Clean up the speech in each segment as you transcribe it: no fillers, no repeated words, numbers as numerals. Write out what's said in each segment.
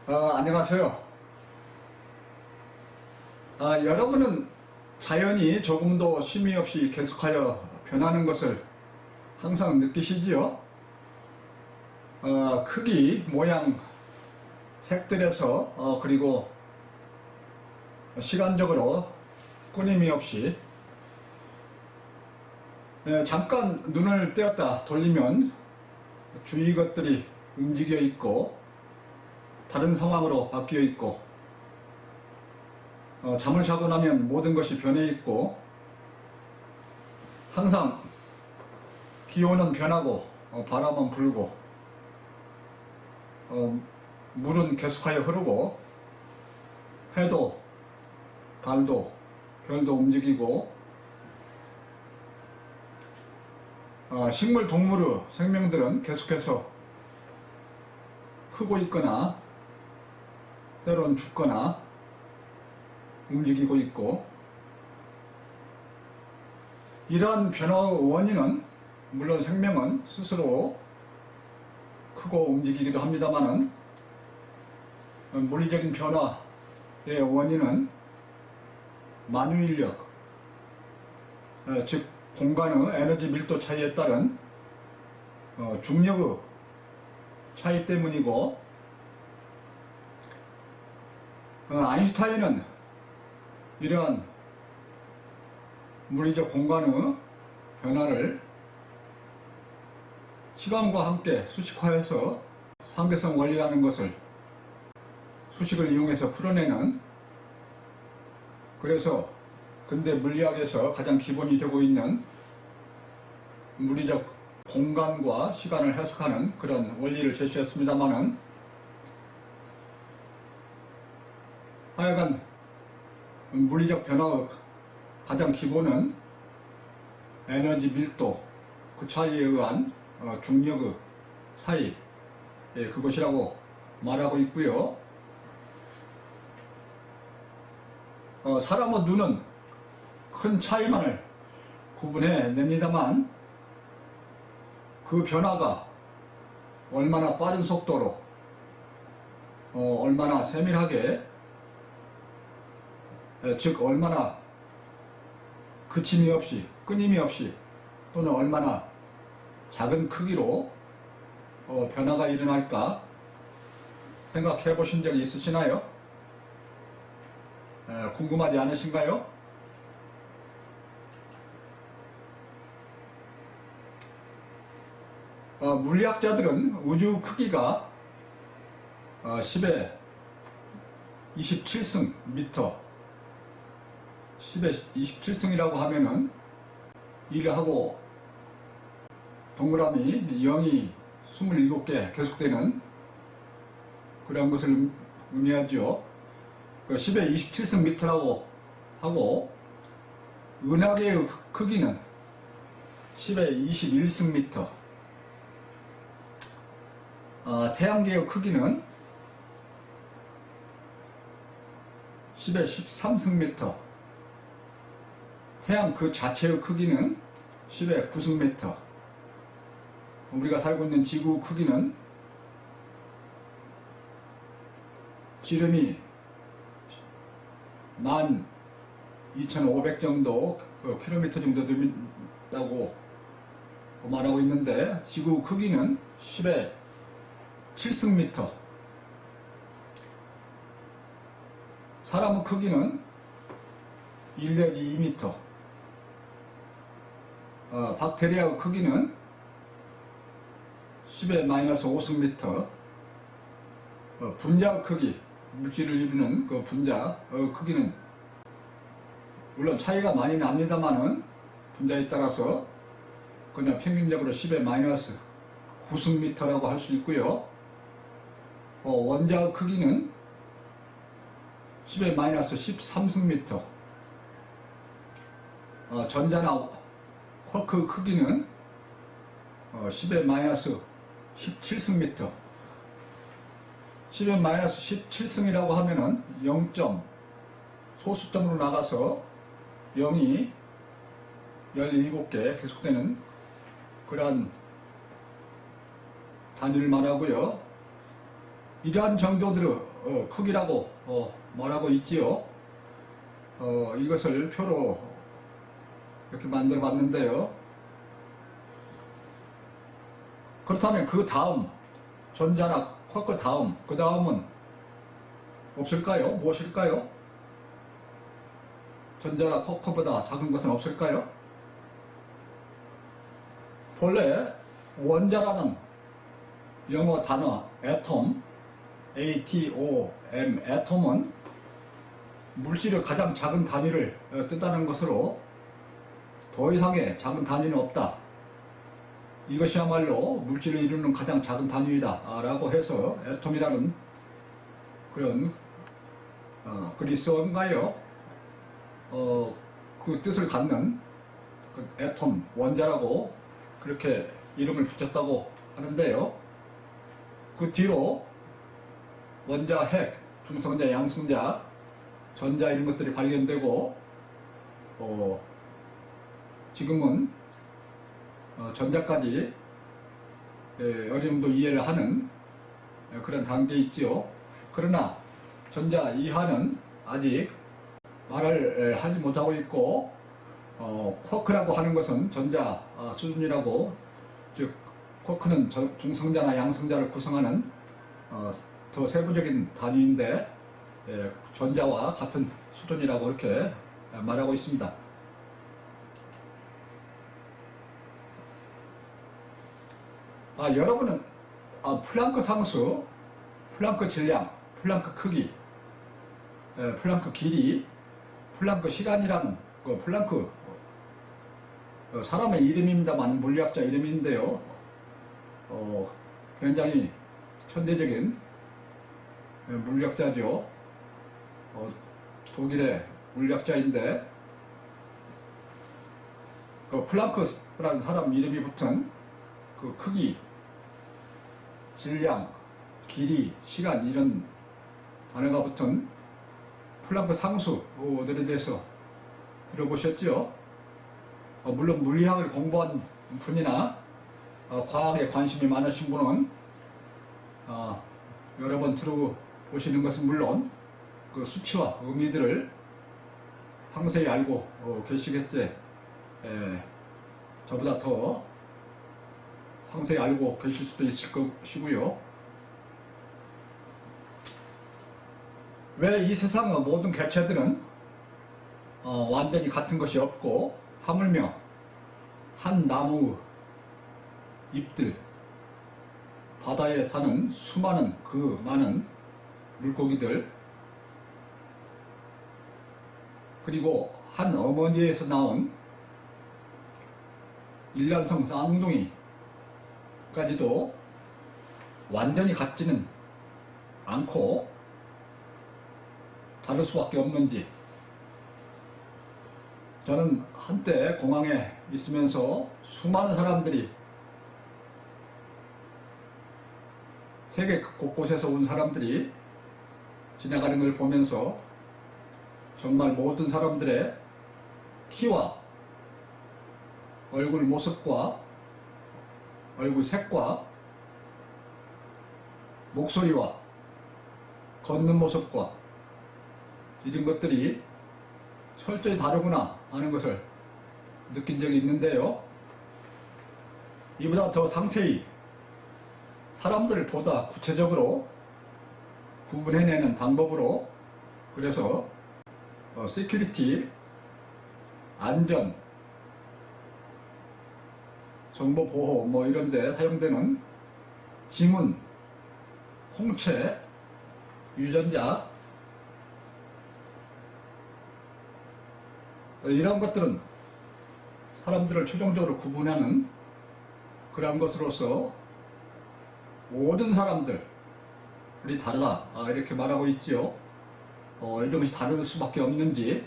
안녕하세요. 여러분은 자연이 조금도 쉼이 없이 계속하여 변하는 것을 항상 느끼시지요? 크기, 모양, 색들에서 그리고 시간적으로 끊임이 없이 잠깐 눈을 떼었다 돌리면 주위 것들이 움직여 있고 다른 상황으로 바뀌어 있고 잠을 자고 나면 모든 것이 변해 있고 항상 기온은 변하고 바람은 불고 물은 계속하여 흐르고 해도 달도 별도 움직이고 식물 동물의 생명들은 계속해서 크고 있거나 때론 죽거나 움직이고 있고, 이러한 변화의 원인은 물론 생명은 스스로 크고 움직이기도 합니다마는 물리적인 변화의 원인은 만유인력, 즉 공간의 에너지 밀도 차이에 따른 중력의 차이 때문이고, 아인슈타인은 이러한 물리적 공간의 변화를 시간과 함께 수식화해서 상대성 원리라는 것을 수식을 이용해서 풀어내는, 그래서 근대 물리학에서 가장 기본이 되고 있는 물리적 공간과 시간을 해석하는 그런 원리를 제시했습니다마는, 하여간 물리적 변화의 가장 기본은 에너지 밀도, 그 차이에 의한 중력의 차이, 그것이라고 말하고 있고요. 사람의 눈은 큰 차이만을 구분해 냅니다만 그 변화가 얼마나 빠른 속도로 얼마나 세밀하게, 즉 얼마나 그침이 없이 끊임이 없이 또는 얼마나 작은 크기로 변화가 일어날까 생각해 보신 적이 있으시나요? 궁금하지 않으신가요? 물리학자들은 우주 크기가 10의 27승 미터, 10의 27승이라고 하면은 1하고 동그라미 0이 27개 계속되는 그런 것을 의미하죠. 10의 27승 미터라고 하고, 은하계의 크기는 10의 21승 미터, 태양계의 크기는 10의 13승 미터, 태양 그 자체의 크기는 10의 9승 미터, 우리가 살고 있는 지구 크기는 지름이 12,500 정도 킬로미터 정도 된다고 말하고 있는데, 지구 크기는 10의 7승 미터, 사람의 크기는 1 내지 2미터, 박테리아의 크기는 10의 마이너스 5승 미터, 분자의 크기, 물질을 이루는 그 분자의 크기는 물론 차이가 많이 납니다만은 분자에 따라서 그냥 평균적으로 10의 마이너스 9승 미터라고 할 수 있고요. 원자의 크기는 10의 마이너스 13승 미터, 전자나 쿼크의 크기는 10의 마이너스 17승 미터, 10의 마이너스 17승이라고 하면은 0점, 소수점으로 나가서 0이 17개 계속되는 그러한 단위를 말하고요. 이러한 정도들의 크기라고 말하고 있지요. 이것을 표로 이렇게 만들어 봤는데요. 그렇다면 그 다음 전자나 쿼크 다음 그 다음은 없을까요? 무엇일까요? 전자나 쿼크보다 작은 것은 없을까요? 본래 원자라는 영어 단어 atom, A-T-O-M, atom은 물질의 가장 작은 단위를 뜻하는 것으로 더 이상의 작은 단위는 없다. 이것이야말로 물질을 이루는 가장 작은 단위이다 라고 해서 애톰이라는 그런 그리스어인가요? 그 뜻을 갖는 그 애톰, 원자라고 그렇게 이름을 붙였다고 하는데요. 그 뒤로 원자, 핵, 중성자, 양성자, 전자 이런 것들이 발견되고 지금은 전자까지 어느 정도 이해를 하는 그런 단계에 있지요. 그러나 전자 이하는 아직 말을 하지 못하고 있고 쿼크라고 하는 것은 전자 수준이라고, 즉 쿼크는 중성자나 양성자를 구성하는 더 세부적인 단위인데 전자와 같은 수준이라고 이렇게 말하고 있습니다. 여러분은 플랑크 상수, 플랑크 질량, 플랑크 크기, 플랑크 길이, 플랑크 시간이라는 그 플랑크 사람의 이름입니다만 물리학자 이름인데요. 굉장히 천대적인 물리학자죠. 독일의 물리학자인데 그 플랑크라는 사람 이름이 붙은 그 크기, 질량, 길이, 시간 이런 단어가 붙은 플랑크 상수들에 대해서 들어보셨죠? 물론 물리학을 공부한 분이나 과학에 관심이 많으신 분은 여러 번 들어보시는 것은 물론 그 수치와 의미들을 상세히 알고 계시겠지. 저보다 더 상세히 알고 계실 수도 있을 것이고요. 왜 이 세상의 모든 개체들은 완전히 같은 것이 없고 하물며 한 나무 잎들, 바다에 사는 수많은 그 많은 물고기들, 그리고 한 어머니에서 나온 일란성 쌍둥이까지도 완전히 같지는 않고 다를 수밖에 없는지, 저는 한때 공항에 있으면서 수많은 사람들이, 세계 곳곳에서 온 사람들이 지나가는 걸 보면서 정말 모든 사람들의 키와 얼굴 모습과 얼굴 색과 목소리와 걷는 모습과 이런 것들이 철저히 다르구나 하는 것을 느낀 적이 있는데요. 이보다 더 상세히 사람들을 보다 구체적으로 구분해내는 방법으로, 그래서 시큐리티, 안전, 정보보호 뭐 이런 데 사용되는 지문, 홍채, 유전자 이런 것들은 사람들을 최종적으로 구분하는 그러한 것으로서 모든 사람들이 다르다 이렇게 말하고 있지요. 이런 것이 다를 수밖에 없는지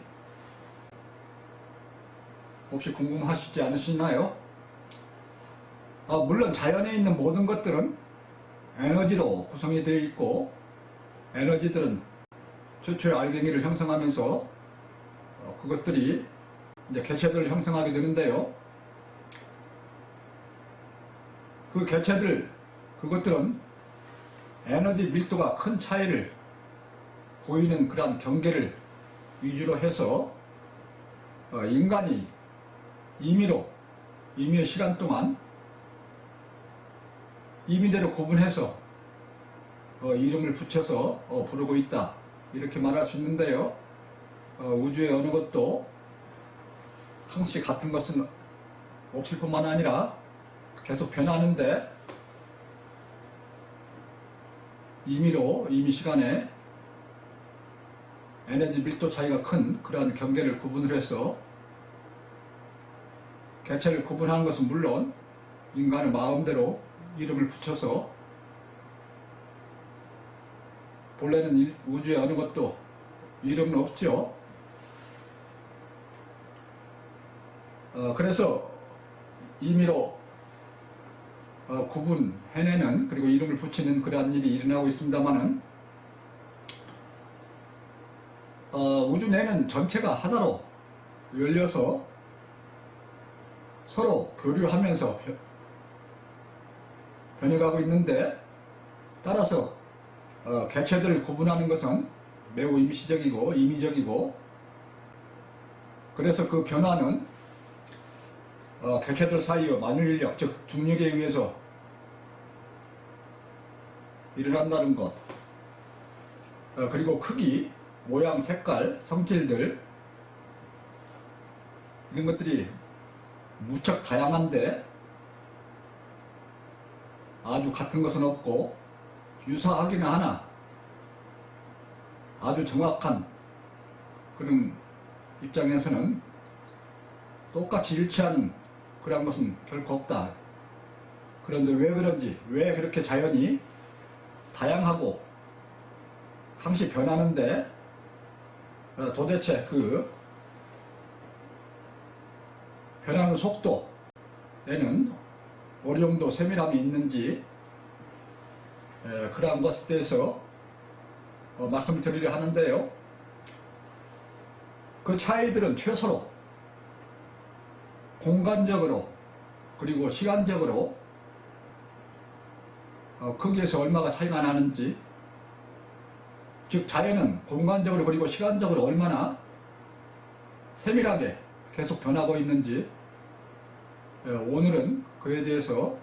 혹시 궁금하시지 않으시나요? 물론 자연에 있는 모든 것들은 에너지로 구성이 되어 있고, 에너지들은 최초의 알갱이를 형성하면서 그것들이 이제 개체들을 형성하게 되는데요. 그 개체들, 그것들은 에너지 밀도가 큰 차이를 보이는 그러한 경계를 위주로 해서 인간이 임의의 시간 동안 임의대로 구분해서 이름을 붙여서 부르고 있다, 이렇게 말할 수 있는데요. 우주의 어느 것도 항시 같은 것은 없을 뿐만 아니라 계속 변하는데, 임의 시간에 에너지 밀도 차이가 큰 그러한 경계를 구분을 해서 개체를 구분하는 것은 물론 인간의 마음대로 이름을 붙여서, 본래는 우주의 어느 것도 이름은 없죠. 그래서 임의로 구분해내는, 그리고 이름을 붙이는 그러한 일이 일어나고 있습니다만은, 우주 내는 전체가 하나로 열려서 서로 교류하면서 변해가고 있는데, 따라서 개체들을 구분하는 것은 매우 임시적이고 임의적이고, 그래서 그 변화는 개체들 사이의 만유인력, 즉 중력에 의해서 일어난다는 것, 그리고 크기, 모양, 색깔, 성질들, 이런 것들이 무척 다양한데 아주 같은 것은 없고, 유사하기는 하나 아주 정확한 그런 입장에서는 똑같이 일치하는 그런 것은 결코 없다. 그런데 왜 그런지, 왜 그렇게 자연이 다양하고 항시 변하는데 도대체 그 변하는 속도에는 어느 정도 세밀함이 있는지, 그러한 것에 대해서 말씀을 드리려 하는데요. 그 차이들은 최소로 공간적으로 그리고 시간적으로 거기에서 얼마가 차이가 나는지, 즉 자연은 공간적으로 그리고 시간적으로 얼마나 세밀하게 계속 변하고 있는지, 오늘은 그에 대해서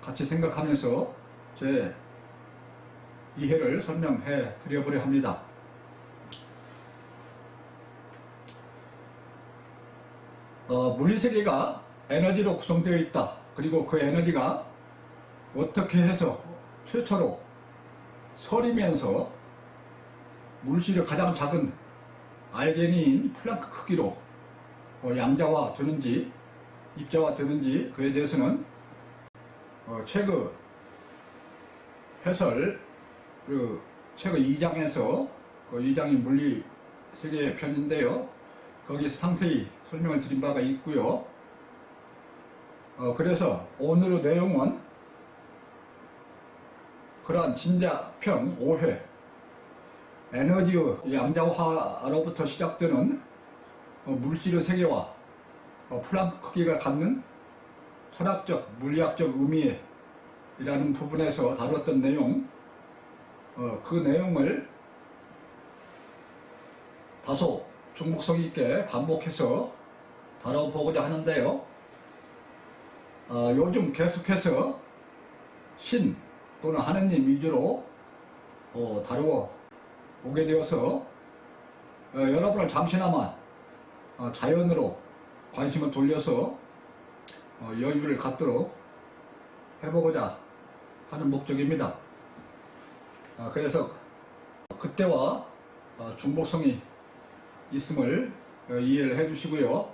같이 생각하면서 제 이해를 설명해 드려보려 합니다. 물리세계가 에너지로 구성되어 있다. 그리고 그 에너지가 어떻게 해서 최초로 서리면서 물질의 가장 작은 알갱이인 플랑크 크기로 양자화 되는지 입자화 되는지, 그에 대해서는 책의 해설, 책의 2장에서 그 2장이 물리세계 편인데요. 거기서 상세히 설명을 드린 바가 있고요. 그래서 오늘의 내용은 그러한 진자편 5회, 에너지의 양자화로부터 시작되는 물질의 세계와 플랑크 크기가 갖는 철학적, 물리학적 의미라는 부분에서 다뤘던 내용, 그 내용을 다소 중복성 있게 반복해서 다뤄보고자 하는데요. 요즘 계속해서 신 또는 하느님 위주로 다루어 오게 되어서 여러분을 잠시나마 자연으로 관심을 돌려서 여유를 갖도록 해보고자 하는 목적입니다. 그래서 그때와 중복성이 있음을 이해를 해 주시고요.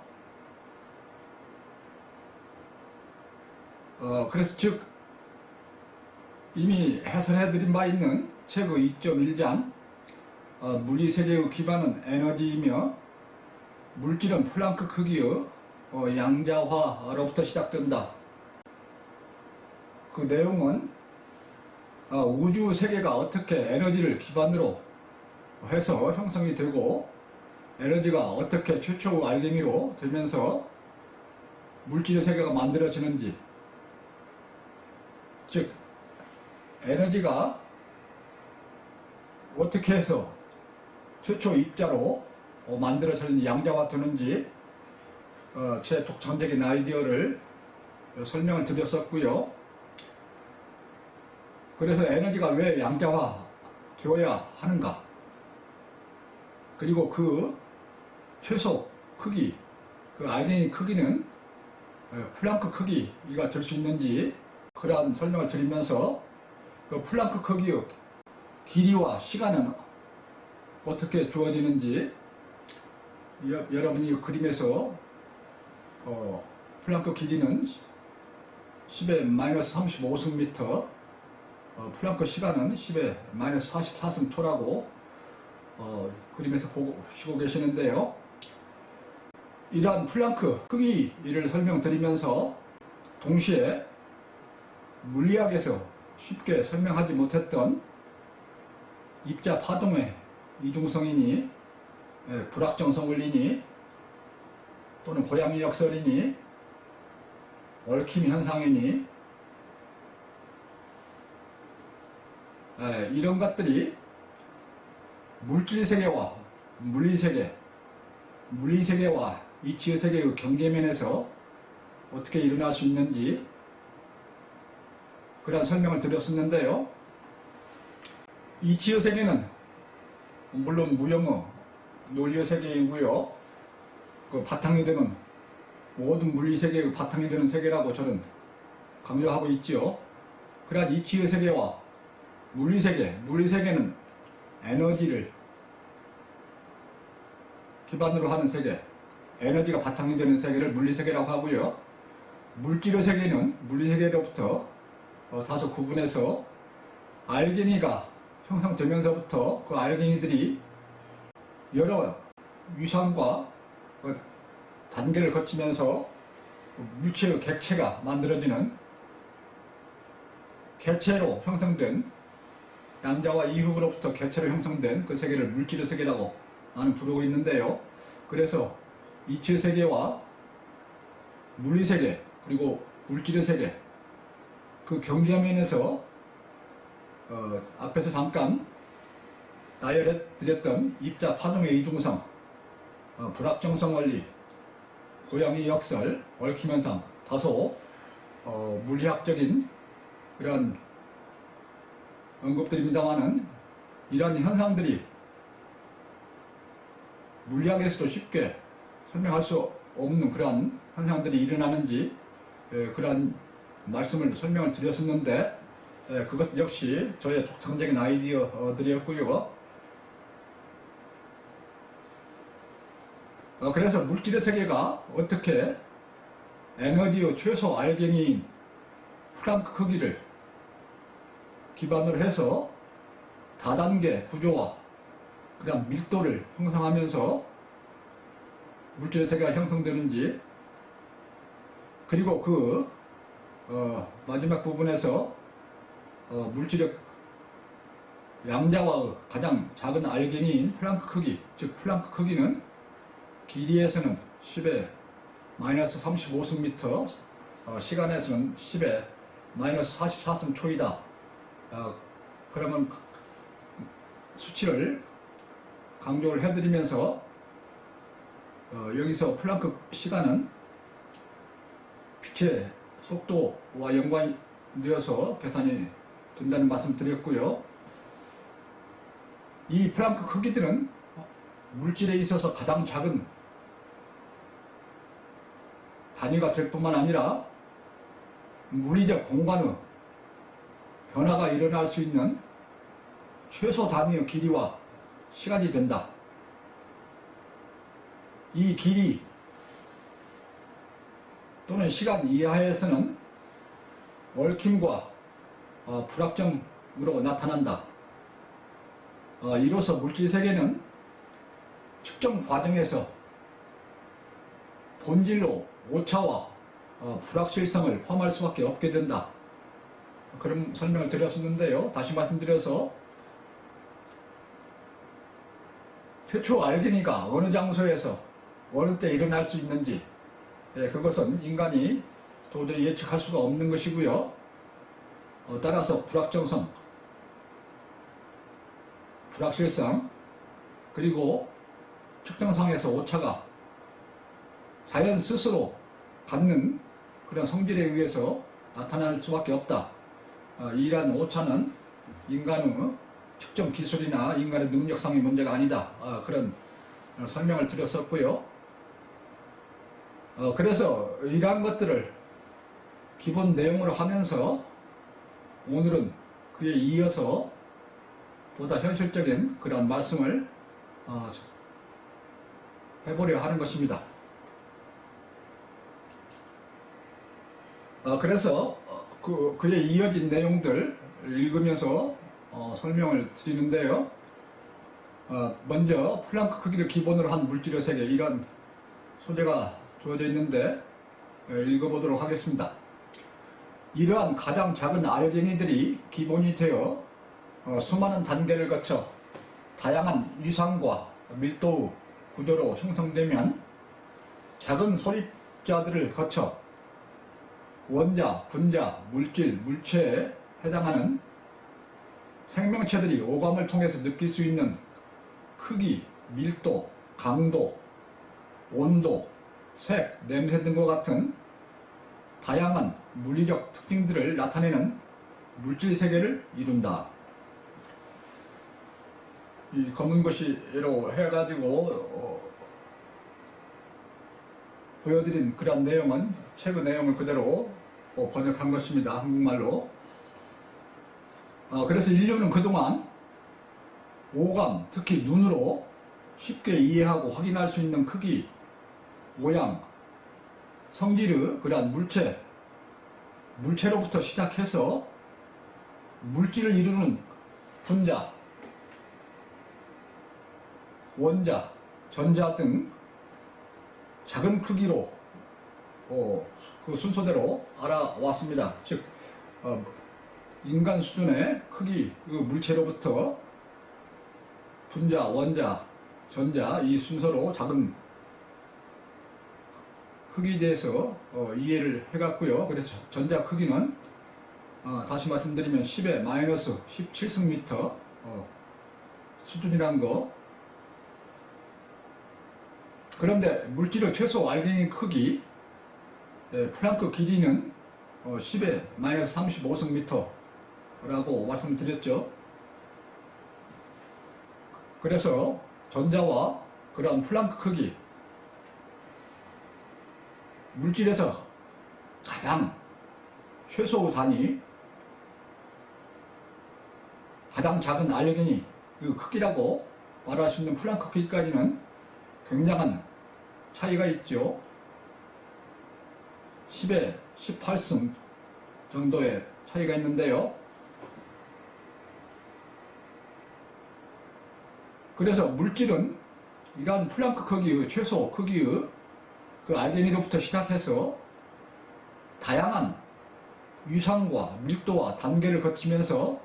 그래서 즉 이미 해설해 드린 바 있는 책의 2.1장 물리세계의 기반은 에너지이며 물질은 플랑크 크기의 양자화로부터 시작된다. 그 내용은 우주 세계가 어떻게 에너지를 기반으로 해서 형성이 되고, 에너지가 어떻게 최초의 알갱이로 되면서 물질의 세계가 만들어지는지, 즉 에너지가 어떻게 해서 최초 입자로 만들어진 양자가 되는지 제 독창적인 아이디어를 설명을 드렸었고요. 그래서 에너지가 왜 양자화 되어야 하는가, 그리고 그 최소 크기, 그 알갱이 크기는 플랑크 크기가 될 수 있는지, 그러한 설명을 드리면서 그 플랑크 크기의 길이와 시간은 어떻게 주어지는지, 여러분이 이 그림에서 플랑크 길이는 10의 마이너스 35승미터, 플랑크 시간은 10의 마이너스 44승 초라고 그림에서 보시고 계시는데요. 이러한 플랑크 크기를 설명드리면서 동시에 물리학에서 쉽게 설명하지 못했던 입자 파동의 이중성이니 불확정성 원리니 또는 고양이 역설이니 얽힘 현상이니 이런 것들이 물질 세계와 물리 세계, 물리 세계와 이치의 세계의 경계면에서 어떻게 일어날 수 있는지 그런 설명을 드렸었는데요. 이치의 세계는 물론 무형의 논리의 세계이고요. 그 바탕이 되는 모든 물리 세계의 바탕이 되는 세계라고 저는 강조하고 있지요. 그러한 이치의 세계와 물리 세계, 물리 세계는 에너지를 기반으로 하는 세계, 에너지가 바탕이 되는 세계를 물리 세계라고 하고요. 물질의 세계는 물리 세계로부터 다소 구분해서 알갱이가 형성되면서부터 그 알갱이들이 여러 위상과 단계를 거치면서 물체의 객체가 만들어지는 개체로 형성된, 양자와 이후로부터 개체로 형성된 그 세계를 물질의 세계라고 나는 부르고 있는데요. 그래서 이치의 세계와 물리 세계 그리고 물질의 세계, 그 경계면에서 앞에서 잠깐 나열해 드렸던 입자 파동의 이중성, 불확정성 원리, 고양이 역설, 얽힘 현상, 다소 물리학적인 그런 언급들입니다만은 이러한 현상들이 물리학에서도 쉽게 설명할 수 없는 그러한 현상들이 일어나는지 그러한 말씀을 설명을 드렸었는데, 그것 역시 저의 독창적인 아이디어들이었고요. 그래서 물질의 세계가 어떻게 에너지의 최소 알갱이인 플랑크 크기를 기반으로 해서 다단계 구조와 그다음 밀도를 형성하면서 물질의 세계가 형성되는지, 그리고 그 마지막 부분에서 물질의 양자와의 가장 작은 알갱이인 플랑크 크기, 즉 플랑크 크기는 길이에서는 10의 마이너스 35승미터, 시간에서는 10의 마이너스 44승 초이다. 그러면 수치를 강조를 해드리면서 여기서 플랑크 시간은 빛의 속도와 연관이 되어서 계산이 된다는 말씀 드렸고요. 이 플랑크 크기들은 물질에 있어서 가장 작은 단위가 될 뿐만 아니라 물리적 공간의 변화가 일어날 수 있는 최소 단위의 길이와 시간이 된다. 이 길이 또는 시간 이하에서는 얽힘과 불확정으로 나타난다. 이로써 물질 세계는 측정 과정에서 본질로 오차와 불확실성을 포함할 수밖에 없게 된다. 그런 설명을 드렸었는데요. 다시 말씀드려서 최초 알갱이가 어느 장소에서 어느 때 일어날 수 있는지, 그것은 인간이 도저히 예측할 수가 없는 것이고요. 따라서 불확실성, 그리고 측정상에서 오차가 자연 스스로 갖는 그런 성질에 의해서 나타날 수밖에 없다. 이러한 오차는 인간의 측정 기술이나 인간의 능력상의 문제가 아니다. 그런 설명을 드렸었고요. 그래서 이러한 것들을 기본 내용으로 하면서 오늘은 그에 이어서 보다 현실적인 그런 말씀을 해보려 하는 것입니다. 그래서 그에 이어진 내용들 읽으면서 설명을 드리는데요. 먼저 플랑크 크기를 기본으로 한 물질의 세계, 이런 소재가 주어져 있는데 읽어보도록 하겠습니다. 이러한 가장 작은 알갱이들이 기본이 되어 수많은 단계를 거쳐 다양한 위상과 밀도의 구조로 형성되면 작은 소립자들을 거쳐 원자, 분자, 물질, 물체에 해당하는 생명체들이 오감을 통해서 느낄 수 있는 크기, 밀도, 강도, 온도, 색, 냄새 등과 같은 다양한 물리적 특징들을 나타내는 물질 세계를 이룬다. 이 검은 글씨로 해가지고 보여드린 그런 내용은 책의 내용을 그대로 번역한 것입니다. 한국말로. 그래서 인류는 그동안 오감, 특히 눈으로 쉽게 이해하고 확인할 수 있는 크기, 모양, 성질의 그러한 물체로부터 시작해서 물질을 이루는 분자, 원자, 전자 등 작은 크기로 그 순서대로 알아왔습니다. 즉 인간 수준의 크기, 그 물체로부터 분자, 원자, 전자 이 순서로 작은 크기에 대해서 이해를 해갔고요. 그래서 전자 크기는 다시 말씀드리면 10의 마이너스 17승미터 수준이라는 거. 그런데 물질의 최소 알갱이 크기, 플랑크 길이는 10의 마이너스 35승미터라고 말씀드렸죠. 그래서 전자와 그런 플랑크 크기, 물질에서 가장 최소 단위, 가장 작은 알갱이 그 크기라고 말할 수 있는 플랑크 크기까지는 굉장한 차이가 있죠. 10에 18승 정도의 차이가 있는데요. 그래서 물질은 이러한 플랑크 크기의 최소 크기의 그 알갱이로부터 시작해서 다양한 위상과 밀도와 단계를 거치면서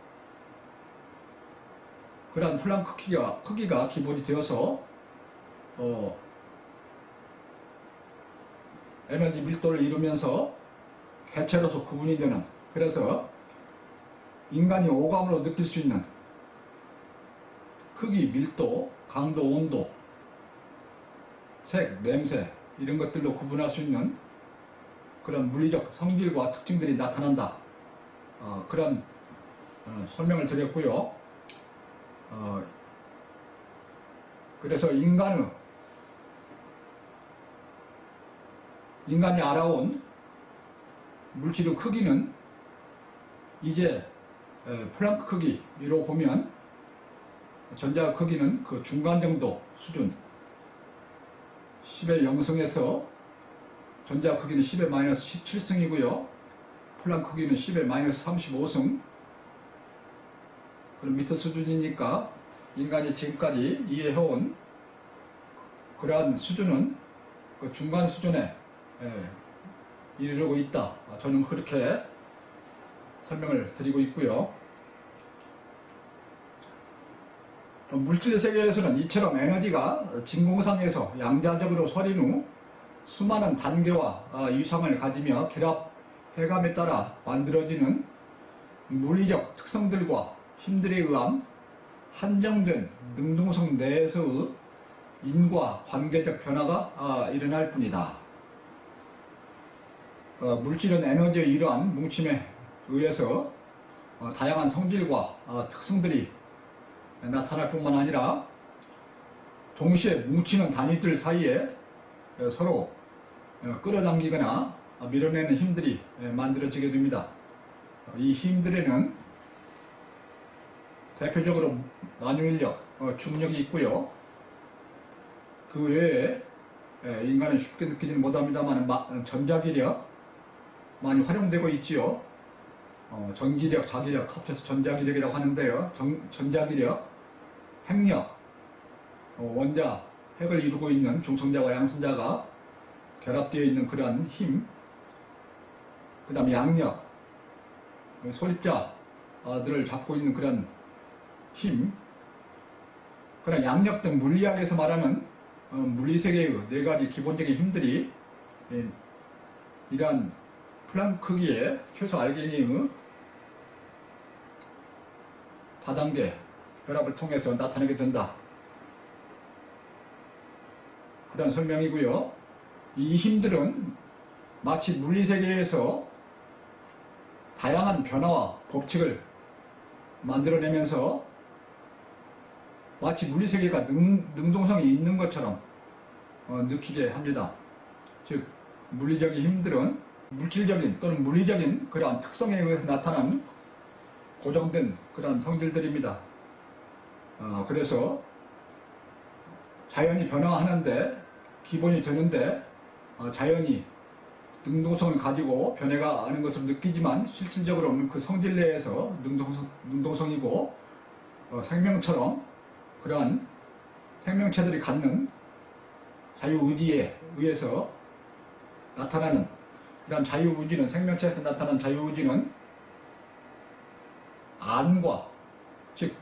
그러한 플랑크 크기가 기본이 되어서 에너지 밀도를 이루면서 개체로서 구분이 되는, 그래서 인간이 오감으로 느낄 수 있는 크기, 밀도, 강도, 온도, 색, 냄새 이런 것들로 구분할 수 있는 그런 물리적 성질과 특징들이 나타난다. 그런 설명을 드렸고요. 그래서 인간이 알아온 물질의 크기는 이제 플랑크 크기로 보면 전자 크기는 그 중간 정도 수준, 10의 0승에서 전자 크기는 10의 마이너스 17승이고요. 플랑크 크기는 10의 마이너스 35승. 그런 미터 수준이니까 인간이 지금까지 이해해온 그러한 수준은 그 중간 수준에 이르고 있다. 저는 그렇게 설명을 드리고 있고요. 물질 세계에서는 이처럼 에너지가 진공상에서 양자적으로 서린 후 수많은 단계와 위상을 가지며 결합, 해감에 따라 만들어지는 물리적 특성들과 힘들에 의한 한정된 능동성 내에서의 인과 관계적 변화가 일어날 뿐이다. 물질은 에너지의 이러한 뭉침에 의해서 다양한 성질과 특성들이 나타날 뿐만 아니라 동시에 뭉치는 단위들 사이에 서로 끌어당기거나 밀어내는 힘들이 만들어지게 됩니다. 이 힘들에는 대표적으로 만유인력, 중력이 있고요. 그 외에 인간은 쉽게 느끼지는 못합니다만 전자기력 많이 활용되고 있지요. 전기력, 자기력 합쳐서 전자기력이라고 하는데요. 전자기력, 핵력, 원자, 핵을 이루고 있는 중성자와 양성자가 결합되어 있는 그러한 힘, 그 다음 양력, 소립자들을 잡고 있는 그런 힘, 그런 양력 등 물리학에서 말하는 물리세계의 네 가지 기본적인 힘들이 이러한 플랑크기의 최소 알게니의 다단계 결합을 통해서 나타나게 된다. 그런 설명이고요. 이 힘들은 마치 물리세계에서 다양한 변화와 법칙을 만들어내면서 마치 물리세계가 능동성이 있는 것처럼 느끼게 합니다. 즉 물리적인 힘들은 물질적인 또는 물리적인 그러한 특성에 의해서 나타난 고정된 그러한 성질들입니다. 그래서 자연이 변화하는데 기본이 되는데 자연이 능동성을 가지고 변해가는 것을 느끼지만 실질적으로는 그 성질 내에서 능동성이고 생명처럼 그러한 생명체들이 갖는 자유의지에 의해서 나타나는 그러한 자유의지는 생명체에서 나타나는 자유의지는 안과 즉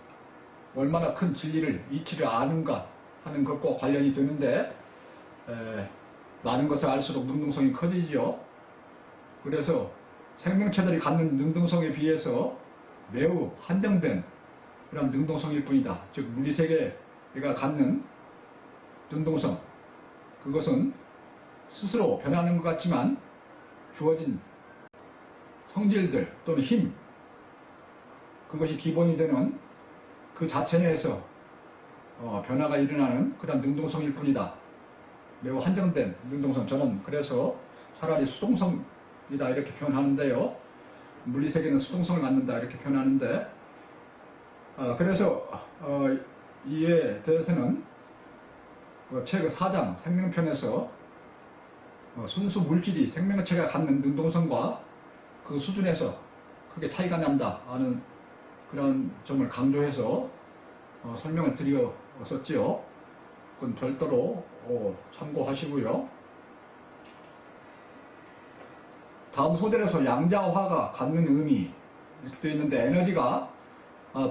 얼마나 큰 진리를 이치를 아는가 하는 것과 관련이 되는데 많은 것을 알수록 능동성이 커지죠. 그래서 생명체들이 갖는 능동성에 비해서 매우 한정된 그런 능동성일 뿐이다. 즉 물리세계가 갖는 능동성, 그것은 스스로 변하는 것 같지만 주어진 성질들 또는 힘, 그것이 기본이 되는 그 자체 내에서 변화가 일어나는 그런 능동성일 뿐이다. 매우 한정된 능동성. 저는 그래서 차라리 수동성이다 이렇게 표현하는데요. 물리세계는 수동성을 갖는다 이렇게 표현하는데 그래서 이에 대해서는 책 4장 생명편에서 순수 물질이 생명체가 갖는 능동성과 그 수준에서 크게 차이가 난다 하는 그런 점을 강조해서 설명을 드렸었지요. 그건 별도로 참고하시고요. 다음 소델에서 양자화가 갖는 의미 이렇게 되어 있는데 에너지가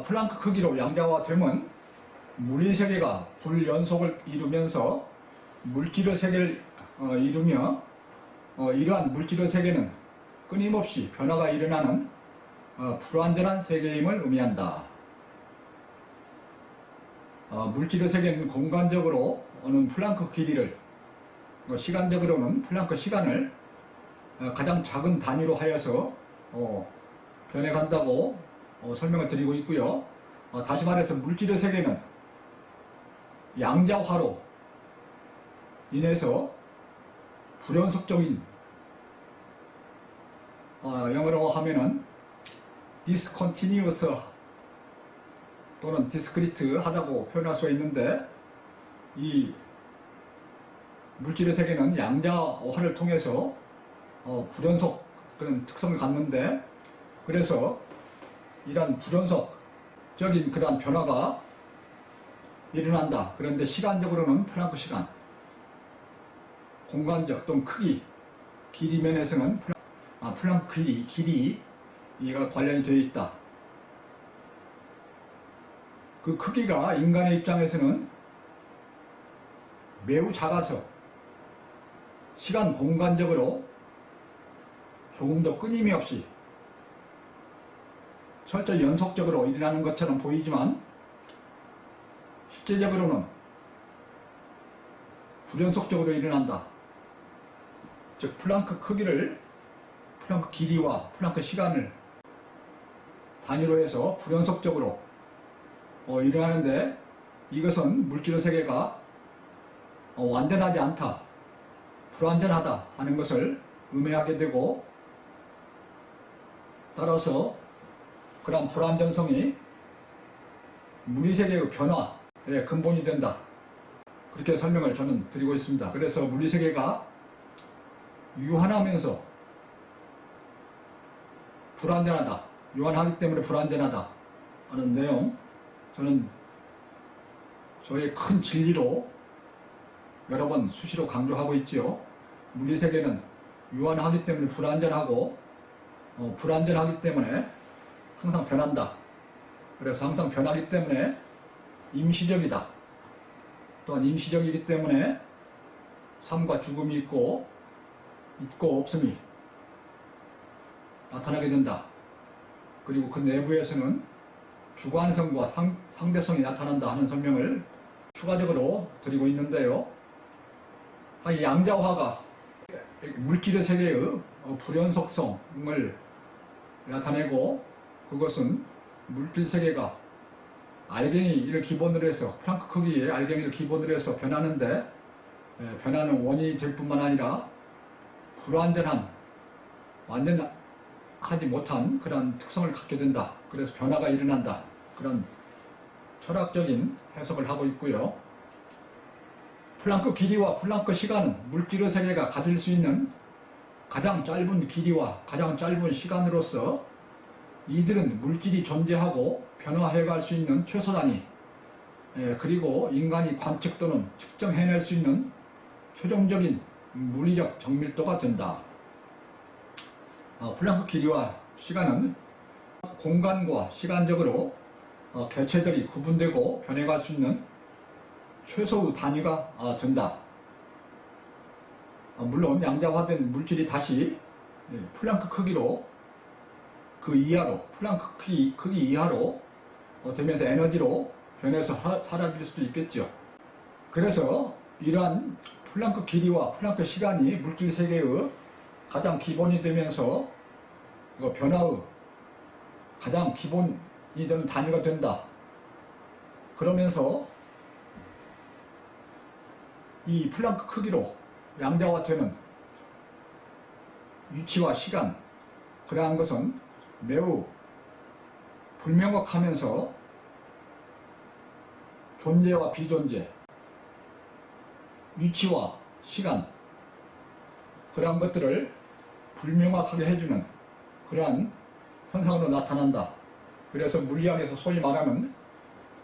플랑크 크기로 양자화되면 물리세계가 불연속을 이루면서 물질의 세계를 이루며 이러한 물질의 세계는 끊임없이 변화가 일어나는 불완전한 세계임을 의미한다. 물질의 세계는 공간적으로 는 플랑크 길이를 시간적으로는 플랑크 시간을 가장 작은 단위로 하여서 변해간다고 설명을 드리고 있고요. 다시 말해서 물질의 세계는 양자화로 인해서 불연속적인 영어로 하면은 discontinuous 또는 discrete 하다고 표현할 수 있는데 이 물질의 세계는 양자화를 통해서 불연속 그런 특성을 갖는데 그래서 이러한 불연속적인 그러한 변화가 일어난다. 그런데 시간적으로는 플랑크 시간, 공간적 또는 크기, 길이 면에서는 플랑크 길이가 관련이 되어 있다. 그 크기가 인간의 입장에서는 매우 작아서 시간 공간적으로 조금 더 끊임이 없이 철저히 연속적으로 일어나는 것처럼 보이지만 실제적으로는 불연속적으로 일어난다. 즉 플랑크 크기를, 플랑크 길이와 플랑크 시간을 단위로 해서 불연속적으로 일어나는데, 이것은 물질의 세계가 완전하지 않다, 불완전하다 하는 것을 의미하게 되고, 따라서 그러한 불완전성이 물리세계의 변화의 근본이 된다, 그렇게 설명을 저는 드리고 있습니다. 그래서 물리세계가 유한하면서 불완전하다, 유한하기 때문에 불완전하다 하는 내용, 저는 저의 큰 진리로 여러 번 수시로 강조하고 있지요. 물리세계는 유한하기 때문에 불완전하고, 불완전하기 때문에 항상 변한다. 그래서 항상 변하기 때문에 임시적이다. 또한 임시적이기 때문에 삶과 죽음이 있고 없음이 나타나게 된다. 그리고 그 내부에서는 주관성과 상대성이 나타난다 하는 설명을 추가적으로 드리고 있는데요. 이 양자화가 물질의 세계의 불연속성을 나타내고, 그것은 물질 세계가 알갱이를 기본으로 해서, 플랑크 크기의 알갱이를 기본으로 해서 변하는데, 변하는 원인이 될 뿐만 아니라 불완전한, 완전하지 못한 그런 특성을 갖게 된다. 그래서 변화가 일어난다. 그런 철학적인 해석을 하고 있고요. 플랑크 길이와 플랑크 시간은 물질의 세계가 가질 수 있는 가장 짧은 길이와 가장 짧은 시간으로서, 이들은 물질이 존재하고 변화해갈 수 있는 최소 단위, 그리고 인간이 관측 또는 측정해낼 수 있는 최종적인 물리적 정밀도가 된다. 플랑크 길이와 시간은 공간과 시간적으로 개체들이 구분되고 변해갈 수 있는 최소의 단위가 된다. 물론 양자화된 물질이 다시 플랑크 크기로, 그 이하로, 플랑크 크기 이하로 되면서 에너지로 변해서 사라질 수도 있겠죠. 그래서 이러한 플랑크 길이와 플랑크 시간이 물질 세계의 가장 기본이 되면서 변화의 가장 기본이 되는 단위가 된다. 그러면서 이 플랑크 크기로 양자화되는 위치와 시간, 그러한 것은 매우 불명확하면서 존재와 비존재, 위치와 시간, 그러한 것들을 불명확하게 해주는 그러한 현상으로 나타난다. 그래서 물리학에서 소위 말하는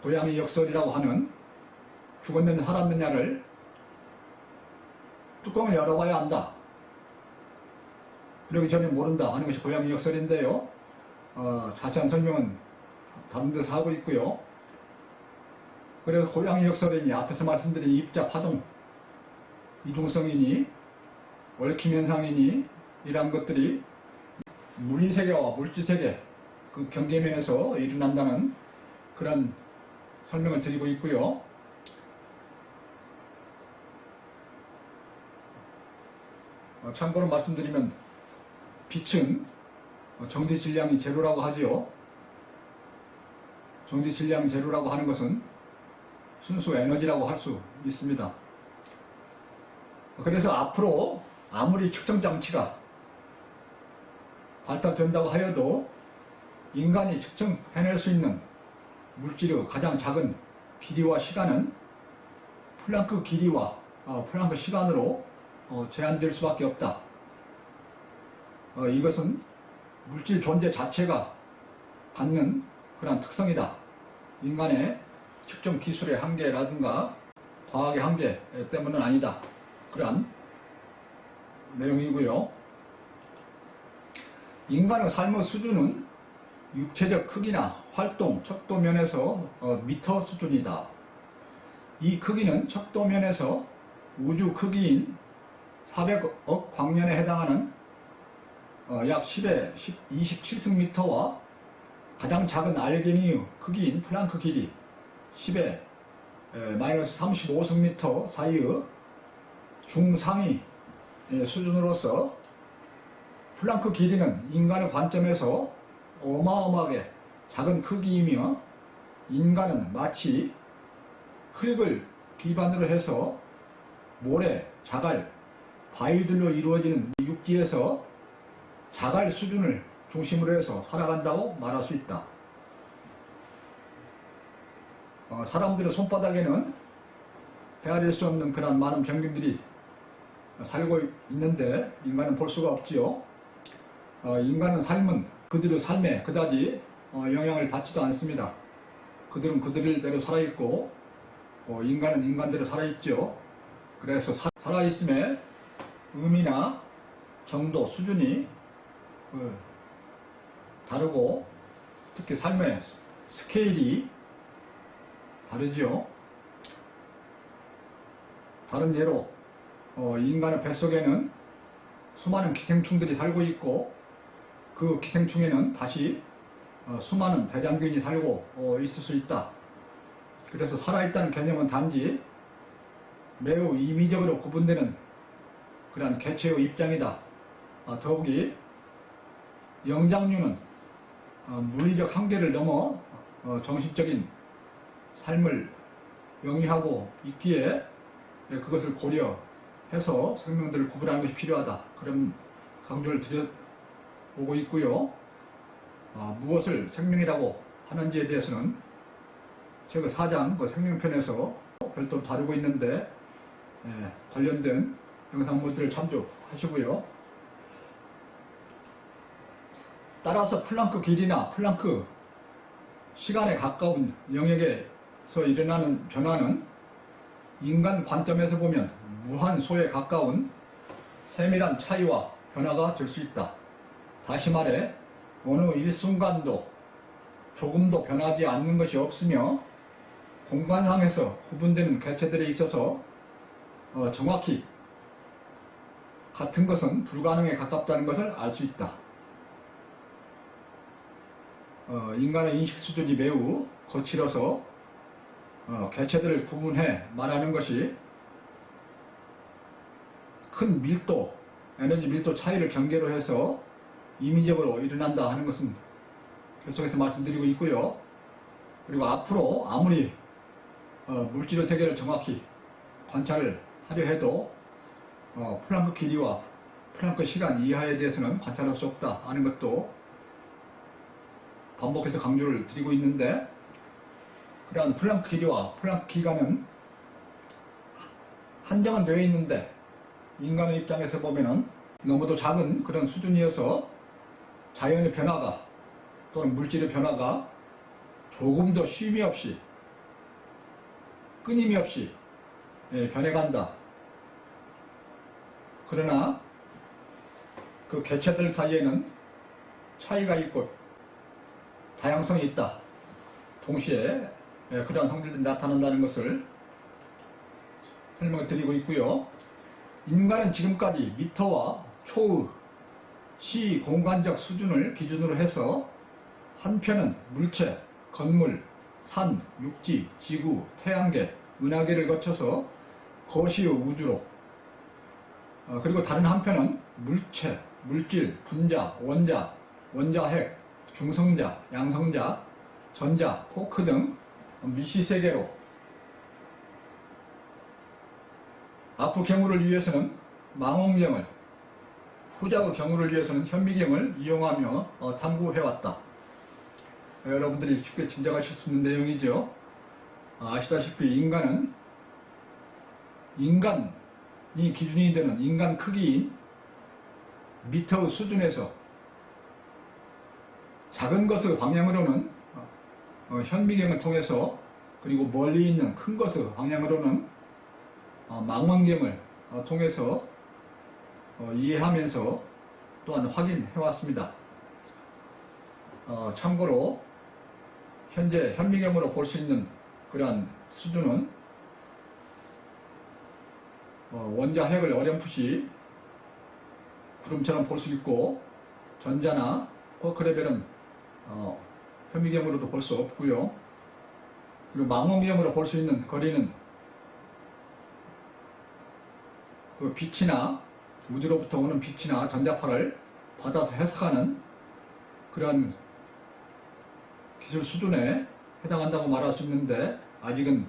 고양이 역설이라고 하는 죽었느냐 살았느냐를 뚜껑을 열어봐야 한다, 그러기 전에 모른다 하는 것이 고양이 역설인데요. 자세한 설명은 다른 데서 하고 있고요. 그래서 고양이 역설이니 앞에서 말씀드린 입자 파동, 이중성이니 얽힘 현상이니 이러한 것들이 물리세계와 물질세계 그 경계면에서 일어난다는 그런 설명을 드리고 있고요. 참고로 말씀드리면 빛은 정지 질량이 제로라고 하지요. 정지 질량 제로라고 하는 것은 순수 에너지라고 할 수 있습니다. 그래서 앞으로 아무리 측정 장치가 발달된다고 하여도 인간이 측정해낼 수 있는 물질의 가장 작은 길이와 시간은 플랑크 길이와 플랑크 시간으로 제한될 수밖에 없다. 이것은 물질 존재 자체가 갖는 그런 특성이다. 인간의 측정 기술의 한계라든가 과학의 한계 때문은 아니다. 그러한 내용이고요. 인간의 삶의 수준은 육체적 크기나 활동, 척도면에서 미터 수준이다. 이 크기는 척도면에서 우주 크기인 400억 광년에 해당하는 약 10의 27승미터와 가장 작은 알갱이의 크기인 플랑크 길이 10의 마이너스 35승미터 사이의 중상위 수준으로서 플랑크 길이는 인간의 관점에서 어마어마하게 작은 크기이며, 인간은 마치 흙을 기반으로 해서 모래, 자갈, 바위들로 이루어지는 육지에서 자갈 수준을 중심으로 해서 살아간다고 말할 수 있다. 사람들의 손바닥에는 헤아릴 수 없는 그런 많은 병균들이 살고 있는데 인간은 볼 수가 없지요. 인간은 삶은 그들의 삶에 그다지 영향을 받지도 않습니다. 그들은 그들대로 살아있고 인간은 인간대로 살아있죠. 그래서 살아있음의 의미나 정도, 수준이 다르고, 특히 삶의 스케일이 다르죠. 다른 예로 인간의 뱃속에는 수많은 기생충들이 살고 있고, 그 기생충에는 다시 수많은 대장균이 살고 있을 수 있다. 그래서 살아있다는 개념은 단지 매우 임의적으로 구분되는 그러한 개체의 입장이다. 더욱이 영장류는 물리적 한계를 넘어 정신적인 삶을 영위하고 있기에 그것을 고려해서 생명들을 구분하는 것이 필요하다. 그런 강조를 드려보고 있고요. 무엇을 생명이라고 하는지에 대해서는 제가 4장 생명편에서 별도로 다루고 있는데 관련된 영상물들을 참조하시고요. 따라서 플랑크 길이나 플랑크 시간에 가까운 영역에서 일어나는 변화는 인간 관점에서 보면 무한소에 가까운 세밀한 차이와 변화가 될 수 있다. 다시 말해 어느 일순간도 조금도 변하지 않는 것이 없으며, 공간상에서 구분되는 개체들에 있어서 정확히 같은 것은 불가능에 가깝다는 것을 알 수 있다. 인간의 인식 수준이 매우 거칠어서 개체들을 구분해 말하는 것이 큰 밀도, 에너지 밀도 차이를 경계로 해서 임의적으로 일어난다 하는 것은 계속해서 말씀드리고 있고요. 그리고 앞으로 아무리 물질의 세계를 정확히 관찰을 하려 해도 플랑크 길이와 플랑크 시간 이하에 대해서는 관찰할 수 없다 하는 것도 반복해서 강조를 드리고 있는데, 그러한 플랑크 길이와 플랑크 기간은 한정은 되어 있는데 인간의 입장에서 보면은 너무도 작은 그런 수준이어서 자연의 변화가 또는 물질의 변화가 조금도 쉼이 없이 끊임이 없이 변해간다. 그러나 그 개체들 사이에는 차이가 있고 다양성이 있다. 동시에 그러한 성질들이 나타난다는 것을 설명을 드리고 있고요. 인간은 지금까지 미터와 초의 시 공간적 수준을 기준으로 해서 한편은 물체, 건물, 산, 육지, 지구, 태양계, 은하계를 거쳐서 거시의 우주로, 그리고 다른 한편은 물체, 물질, 분자, 원자, 원자핵, 중성자, 양성자, 전자, 쿼크 등 미시세계로, 앞으로 경우를 위해서는 망원경을, 후자의 경우를 위해서는 현미경을 이용하며 탐구해왔다. 여러분들이 쉽게 짐작하실 수 있는 내용이죠. 아시다시피 인간이 기준이 되는 인간 크기인 미터의 수준에서 작은 것의 방향으로는 현미경을 통해서, 그리고 멀리 있는 큰 것의 방향으로는 망원경을 통해서 이해하면서 또한 확인해 왔습니다. 참고로 현재 현미경으로 볼 수 있는 그러한 수준은 원자핵을 어렴풋이 구름처럼 볼 수 있고, 전자나 쿼크 레벨은 현미경으로도 볼 수 없고요. 그리고 망원경으로 볼 수 있는 거리는 그 빛이나 우주로부터 오는 빛이나 전자파를 받아서 해석하는 그런 기술 수준에 해당한다고 말할 수 있는데 아직은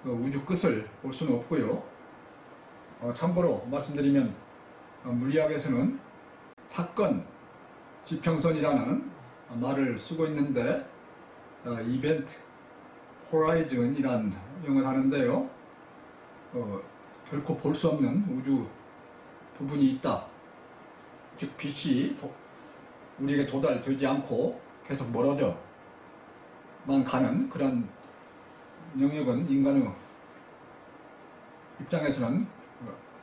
그 우주 끝을 볼 수는 없고요. 참고로 말씀드리면 물리학에서는 사건 지평선이라는 말을 쓰고 있는데 이벤트 호라이즌이란 용어를 하는데요. 결코 볼 수 없는 우주 부분이 있다. 즉 빛이 우리에게 도달되지 않고 계속 멀어져만 가는 그런 영역은 인간의 입장에서는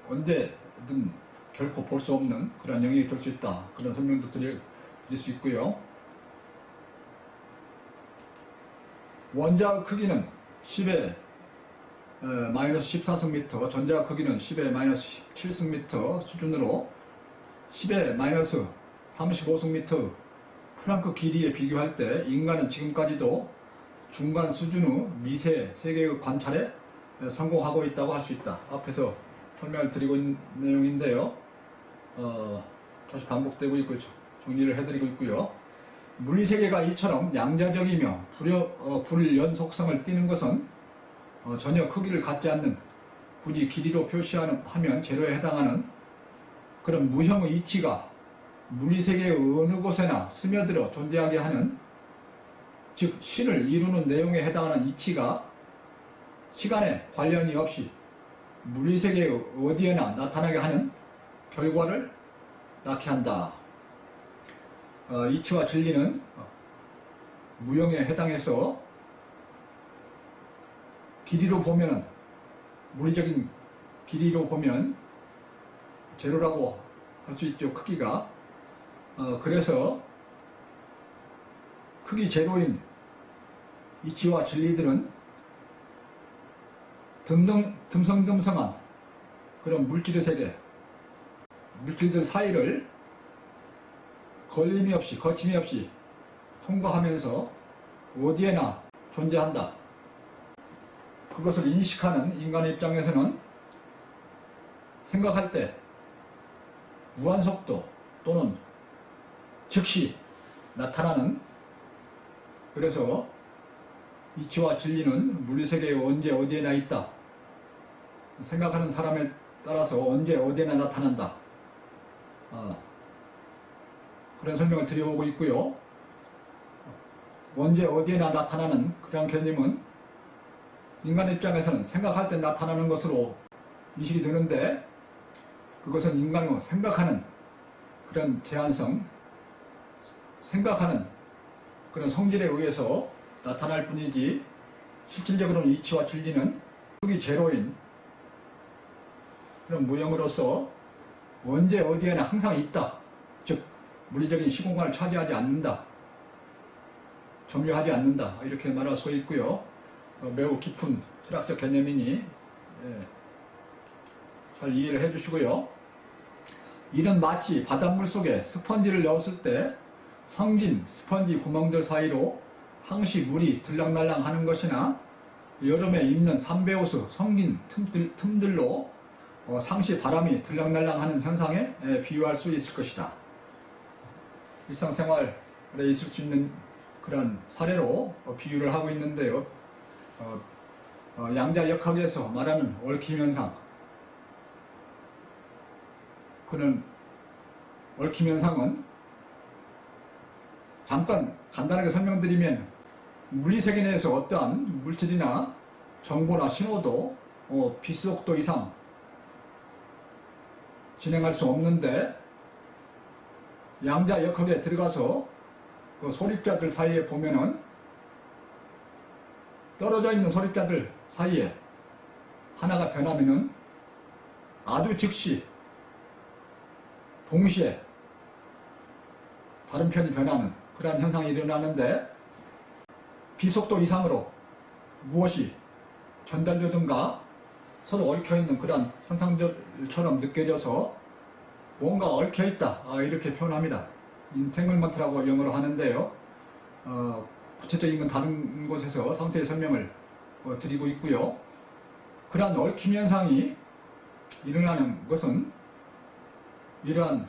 언제든 결코 볼 수 없는 그런 영역이 될 수 있다. 그런 설명도 드릴 수 있고요. 원자의 크기는 10의 마이너스 14승미터, 전자의 크기는 10의 마이너스 17승미터 수준으로 10의 마이너스 35승미터 플랑크 길이에 비교할 때 인간은 지금까지도 중간 수준의 미세 세계의 관찰에 성공하고 있다고 할 수 있다. 앞에서 설명을 드리고 있는 내용인데요. 다시 반복되고 있고 정리를 해드리고 있고요. 물리세계가 이처럼 양자적이며 불연속성을 띠는 것은 전혀 크기를 갖지 않는 굳이 길이로 표시하면 제로에 해당하는 그런 무형의 이치가 물리세계의 어느 곳에나 스며들어 존재하게 하는, 즉 신을 이루는 내용에 해당하는 이치가 시간에 관련이 없이 물리세계의 어디에나 나타나게 하는 결과를 낳게 한다. 이치와 진리는 무형에 해당해서 길이로 보면은, 물리적인 길이로 보면 제로라고 할 수 있죠. 크기가. 그래서 크기 제로인 이치와 진리들은 듬성듬성한 그런 물질의 세계, 물질들 사이를 걸림이 없이, 거침이 없이 통과하면서 어디에나 존재한다. 그것을 인식하는 인간의 입장에서는 생각할 때 무한속도 또는 즉시 나타나는, 그래서 이치와 진리는 물리세계에 언제 어디에나 있다. 생각하는 사람에 따라서 언제 어디에나 나타난다. 그런 설명을 드려오고 있고요. 언제 어디에나 나타나는 그런 개념은 인간의 입장에서는 생각할 때 나타나는 것으로 인식이 되는데, 그것은 인간의 생각하는 그런 제한성, 생각하는 그런 성질에 의해서 나타날 뿐이지, 실질적으로는 이치와 진리는 크기 제로인 그런 무형으로서 언제 어디에나 항상 있다. 즉 물리적인 시공간을 차지하지 않는다. 점유하지 않는다. 이렇게 말할 수 있고요. 매우 깊은 철학적 개념이니 잘 이해를 해 주시고요. 이는 마치 바닷물 속에 스펀지를 넣었을 때 성긴 스펀지 구멍들 사이로 항시 물이 들락날락 하는 것이나 여름에 입는 삼베옷의 성긴 틈들로 상시 바람이 들락날락 하는 현상에 비유할 수 있을 것이다. 일상생활에 있을 수 있는 그런 사례로 비유를 하고 있는데요. 양자역학에서 말하는 얽힘 현상, 그런 얽힘 현상은 잠깐 간단하게 설명드리면, 물리세계 내에서 어떠한 물질이나 정보나 신호도 빛속도 이상 진행할 수 없는데, 양자역학에 들어가서 그 소립자들 사이에 보면은 떨어져 있는 소립자들 사이에 하나가 변하면은 아주 즉시 동시에 다른 편이 변하는 그러한 현상이 일어나는데, 비속도 이상으로 무엇이 전달되든가 서로 얽혀있는 그러한 현상들처럼 느껴져서 뭔가 얽혀있다, 이렇게 표현합니다. 인탱글먼트라고 영어로 하는데요. 구체적인 건 다른 곳에서 상세히 설명을 드리고 있고요. 그러한 얽힘 현상이 일어나는 것은 이러한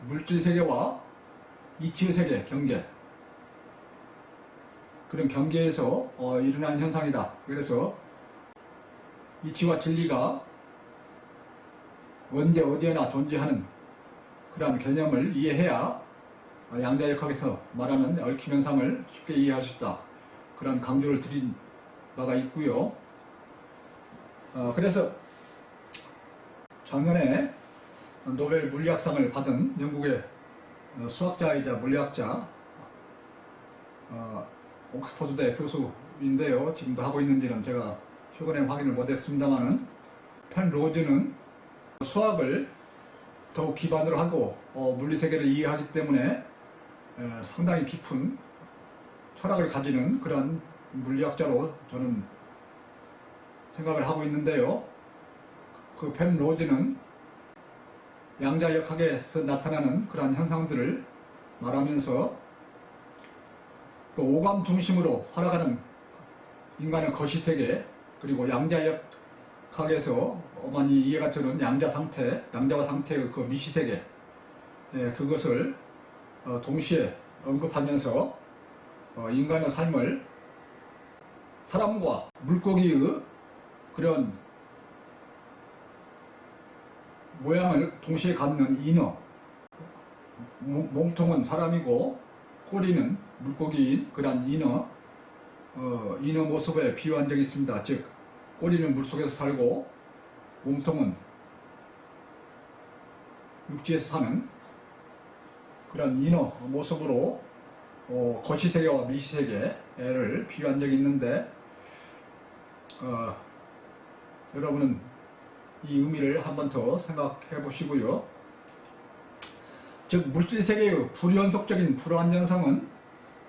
물질 세계와 이치의 세계 경계, 그런 경계에서 일어나는 현상이다. 그래서 이치와 진리가 언제 어디에나 존재하는 그러한 개념을 이해해야 양자역학에서 말하는 얽힘 현상을 쉽게 이해할 수 있다. 그런 강조를 드린 바가 있고요. 그래서 작년에 노벨 물리학상을 받은 영국의 수학자이자 물리학자, 옥스퍼드대 교수인데요. 지금도 하고 있는지는 제가 최근에 확인을 못했습니다만은, 펜 로즈는 수학을 더욱 기반으로 하고 물리세계를 이해하기 때문에 상당히 깊은 철학을 가지는 그런 물리학자로 저는 생각을 하고 있는데요. 그 펜 로즈는 양자역학에서 나타나는 그러한 현상들을 말하면서 또 오감 중심으로 살아가는 인간의 거시세계, 그리고 양자역학에서 많이 이해가 되는 양자와 상태의 그 미시세계, 그것을 동시에 언급하면서 인간의 삶을 사람과 물고기의 그런 모양을 동시에 갖는 인어, 몸통은 사람이고 꼬리는 물고기인 그런 인어 모습에 비유한 적이 있습니다. 즉, 꼬리는 물속에서 살고 몸통은 육지에서 사는 그런 인어 모습으로 거시세계와 미시세계를 비유한 적이 있는데, 여러분은 이 의미를 한 번 더 생각해 보시고요. 즉, 물질세계의 불연속적인 불완 현상은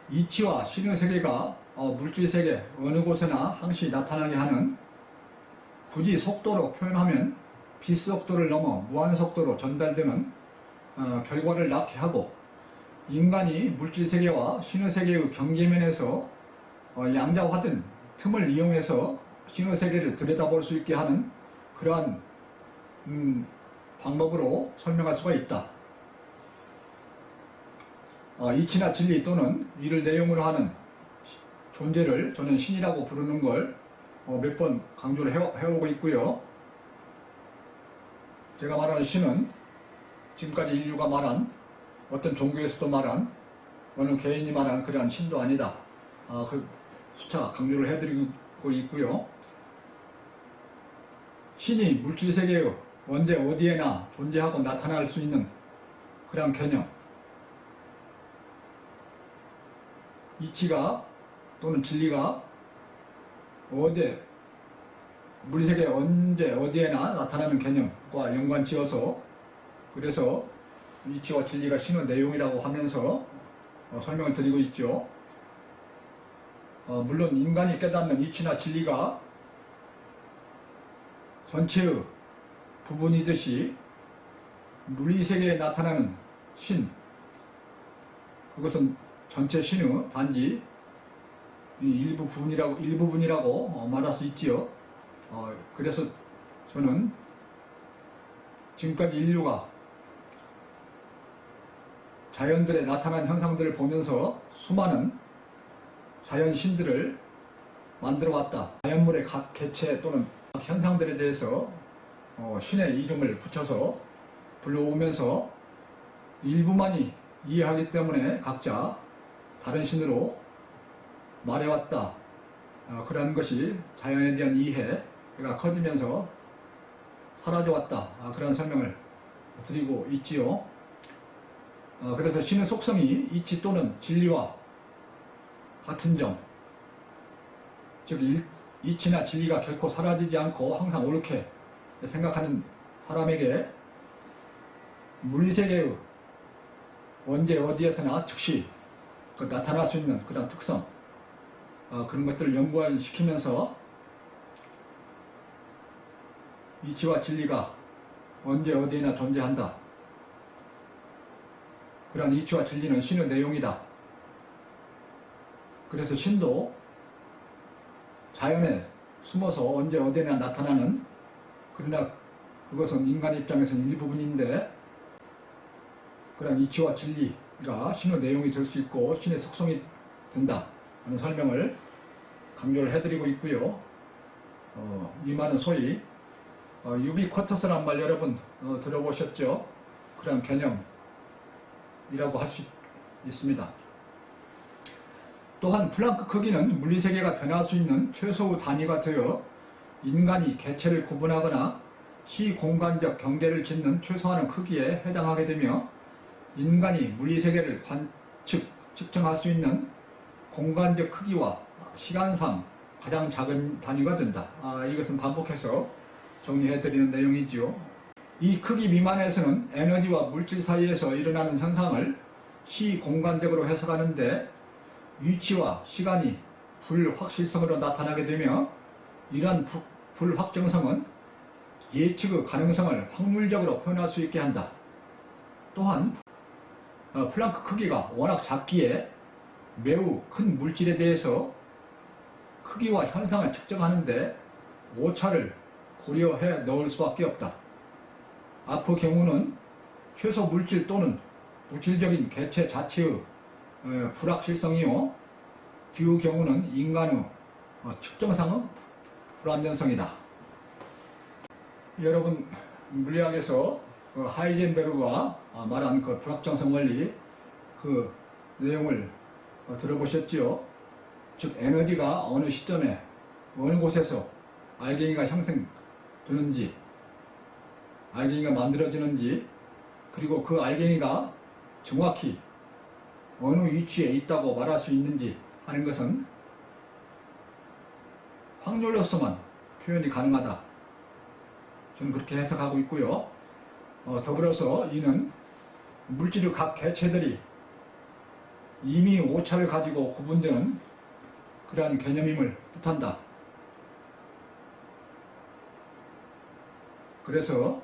이치와 신의 세계가 물질세계 어느 곳에나 항시 나타나게 하는, 굳이 속도로 표현하면 빛속도를 넘어 무한속도로 전달되는 결과를 낳게 하고, 인간이 물질세계와 신의 세계의 경계면에서 양자화된 틈을 이용해서 신의 세계를 들여다볼 수 있게 하는 그러한 방법으로 설명할 수가 있다. 이치나 진리 또는 이를 내용으로 하는 존재를 저는 신이라고 부르는 걸 몇 번 강조를 해오고 있고요. 제가 말하는 신은 지금까지 인류가 말한, 어떤 종교에서도 말한, 어느 개인이 말한 그러한 신도 아니다. 그 수차 강조를 해드리고 있고요. 신이 물질세계의 언제 어디에나 존재하고 나타날 수 있는 그런 개념, 이치가 또는 진리가 물리세계 언제 어디에나 나타나는 개념과 연관지어서, 그래서 이치와 진리가 신의 내용이라고 하면서 설명을 드리고 있죠. 물론 인간이 깨닫는 이치나 진리가 전체의 부분이듯이 물리세계에 나타나는 신, 그것은 전체 신의 단지 일부분이라고 말할 수 있지요. 그래서 저는 지금까지 인류가 자연들에 나타난 현상들을 보면서 수많은 자연신들을 만들어 왔다. 자연물의 각 개체 또는 각 현상들에 대해서 신의 이름을 붙여서 불러오면서 일부만이 이해하기 때문에 각자 다른 신으로 말해왔다. 그런 것이 자연에 대한 이해가 커지면서 사라져왔다. 그런 설명을 드리고 있지요. 그래서 신의 속성이 이치 또는 진리와 같은 점, 즉 이치나 진리가 결코 사라지지 않고 항상 옳게 생각하는 사람에게 물리세계의 언제 어디에서나 즉시 나타날 수 있는 그런 특성, 그런 것들을 연구시키면서 이치와 진리가 언제 어디에나 존재한다. 그런 이치와 진리는 신의 내용이다. 그래서 신도 자연에 숨어서 언제 어디나 나타나는, 그러나 그것은 인간 입장에서는 일부분인데 그런 이치와 진리가 신의 내용이 될 수 있고 신의 속성이 된다 하는 설명을 강조를 해드리고 있고요. 이 말은 소위 유비쿼터스라는 말 여러분 들어보셨죠? 그런 개념이라고 할 수 있습니다. 또한 플랑크 크기는 물리세계가 변할 수 있는 최소의 단위가 되어 인간이 개체를 구분하거나 시공간적 경계를 짓는 최소한의 크기에 해당하게 되며 인간이 물리세계를 측정할 수 있는 공간적 크기와 시간상 가장 작은 단위가 된다. 이것은 반복해서 정리해드리는 내용이지요. 이 크기 미만에서는 에너지와 물질 사이에서 일어나는 현상을 시공간적으로 해석하는데 위치와 시간이 불확실성으로 나타나게 되며 이러한 불확정성은 예측의 가능성을 확률적으로 표현할 수 있게 한다. 또한 플랑크 크기가 워낙 작기에 매우 큰 물질에 대해서 크기와 현상을 측정하는데 오차를 고려해 넣을 수밖에 없다. 앞의 경우는 최소 물질 또는 물질적인 개체 자체의 불확실성이요, 뒤의 경우는 인간의 측정상의 불완전성이다. 여러분, 물리학에서 하이젠베르그가 말한 그 불확정성 원리, 그 내용을 들어보셨지요? 즉 에너지가 어느 시점에 어느 곳에서 알갱이가 형성되는지, 알갱이가 만들어지는지, 그리고 그 알갱이가 정확히 어느 위치에 있다고 말할 수 있는지 하는 것은 확률로서만 표현이 가능하다. 저는 그렇게 해석하고 있고요. 더불어서 이는 물질의 각 개체들이 이미 오차를 가지고 구분되는 그러한 개념임을 뜻한다. 그래서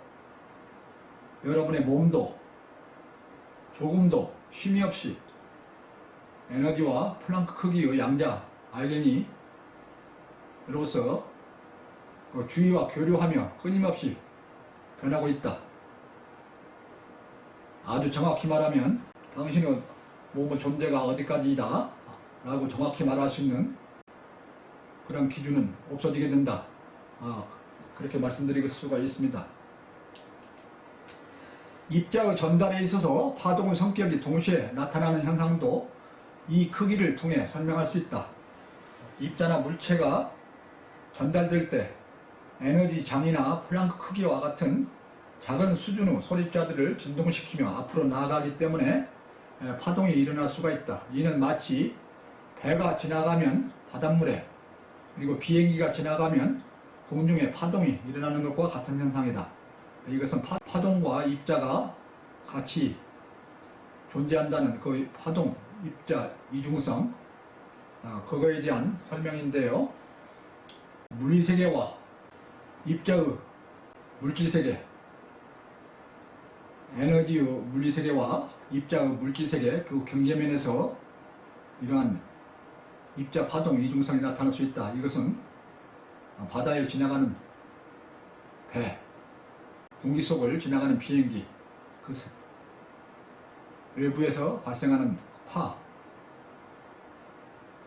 여러분의 몸도 조금도 쉼이 없이 에너지와 플랑크 크기의 양자 알갱이로서 그 주위와 교류하며 끊임없이 변하고 있다. 아주 정확히 말하면 당신의 몸의 존재가 어디까지이다 라고 정확히 말할 수 있는 그런 기준은 없어지게 된다. 그렇게 말씀드릴 수가 있습니다. 입자의 전달에 있어서 파동의 성격이 동시에 나타나는 현상도 이 크기를 통해 설명할 수 있다. 입자나 물체가 전달될 때 에너지 장이나 플랑크 크기와 같은 작은 수준의 소립자들을 진동시키며 앞으로 나아가기 때문에 파동이 일어날 수가 있다. 이는 마치 배가 지나가면 바닷물에, 그리고 비행기가 지나가면 공중에 파동이 일어나는 것과 같은 현상이다. 이것은 파동과 입자가 같이 존재한다는 그 파동, 입자, 이중성, 그거에 대한 설명인데요. 물리세계와 입자의 물질세계, 에너지의 물리세계와 입자의 물질세계, 그 경계면에서 이러한 입자, 파동, 이중성이 나타날 수 있다. 이것은 바다에 지나가는 배, 공기 속을 지나가는 비행기, 그 외부에서 발생하는 파,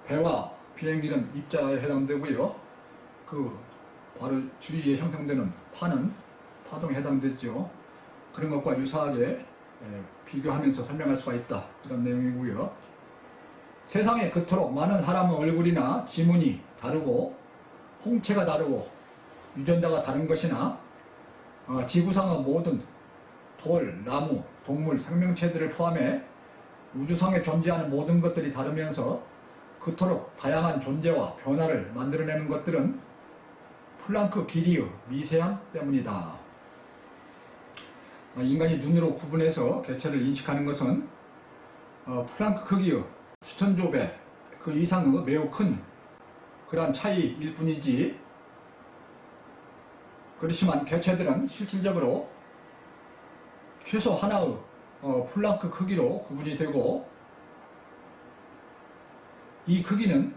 배와 비행기는 입자에 해당되고요. 그 바로 주위에 형성되는 파는 파동에 해당되죠. 그런 것과 유사하게 비교하면서 설명할 수가 있다. 이런 내용이고요. 세상에 그토록 많은 사람의 얼굴이나 지문이 다르고 홍채가 다르고 유전자가 다른 것이나 지구상의 모든 돌, 나무, 동물, 생명체들을 포함해 우주상에 존재하는 모든 것들이 다르면서 그토록 다양한 존재와 변화를 만들어내는 것들은 플랑크 길이의 미세함 때문이다. 인간이 눈으로 구분해서 개체를 인식하는 것은 플랑크 크기의 수천조 배 그 이상의 매우 큰 그러한 차이일 뿐이지, 그렇지만 개체들은 실질적으로 최소 하나의 플랑크 크기로 구분이 되고 이 크기는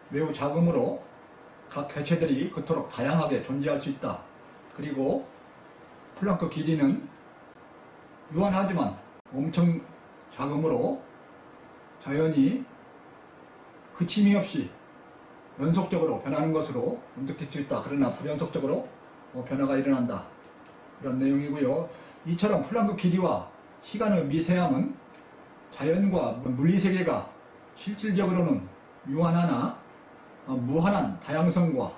매우 작으므로 각 개체들이 그토록 다양하게 존재할 수 있다. 그리고 플랑크 길이는 유한하지만 엄청 작으므로 자연이 그침이 없이 연속적으로 변하는 것으로 느낄 수 있다. 그러나 불연속적으로 변화가 일어난다. 그런 내용이고요. 이처럼 플랑크 길이와 시간의 미세함은 자연과 물리세계가 실질적으로는 유한하나 무한한 다양성과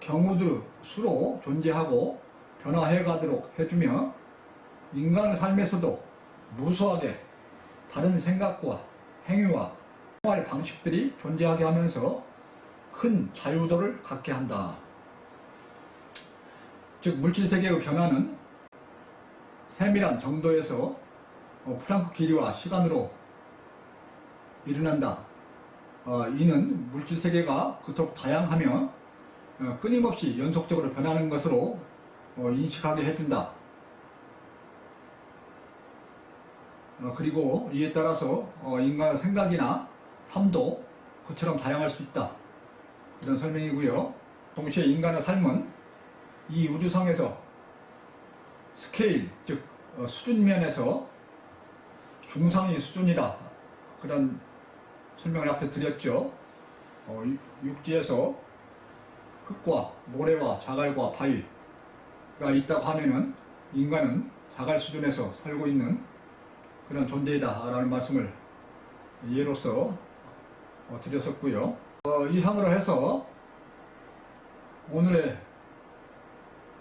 경우의 수로 존재하고 변화해 가도록 해주며 인간의 삶에서도 무수하게 다른 생각과 행위와 생활 방식들이 존재하게 하면서 큰 자유도를 갖게 한다. 즉 물질세계의 변화는 세밀한 정도에서 플랑크 길이와 시간으로 일어난다. 이는 물질세계가 그토록 다양하며 끊임없이 연속적으로 변하는 것으로 인식하게 해준다. 그리고 이에 따라서 인간의 생각이나 삶도 그처럼 다양할 수 있다. 이런 설명이고요. 동시에 인간의 삶은 이 우주상에서 스케일, 즉 수준 면에서 중상위 수준이다. 그런 설명을 앞에 드렸죠. 육지에서 흙과 모래와 자갈과 바위가 있다고 하면은 인간은 자갈 수준에서 살고 있는 그런 존재이다 라는 말씀을 예로서 드렸었고요. 이상으로 해서 오늘의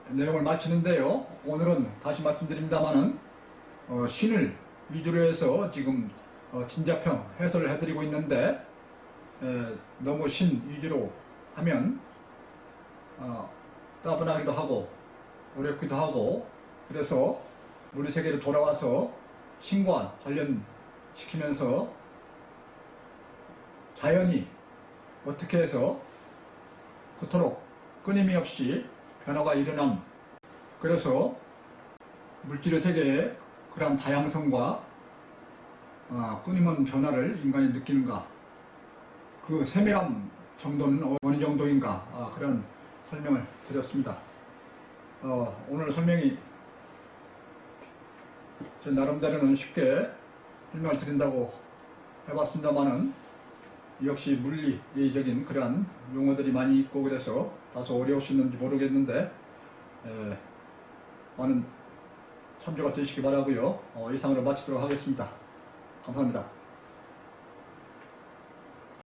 내용을 마치는데요. 오늘은 다시 말씀드립니다만은 신을 위주로 해서 지금 진자평 해설을 해드리고 있는데 너무 신 위주로 하면 따분하기도 하고 어렵기도 하고 그래서 우리 세계로 돌아와서 신과 관련시키면서 자연이 어떻게 해서 그토록 끊임이 없이 변화가 일어남, 그래서 물질의 세계에 그러한 다양성과 끊임없는 변화를 인간이 느끼는가, 그 세밀함 정도는 어느 정도인가, 그런 설명을 드렸습니다. 오늘 설명이 제 나름대로는 쉽게 설명을 드린다고 해봤습니다만은 역시 물리적인 그러한 용어들이 많이 있고 그래서 다소 어려우시는지 모르겠는데 많은 참조가 되시기 바라고요. 이상으로 마치도록 하겠습니다. 감사합니다.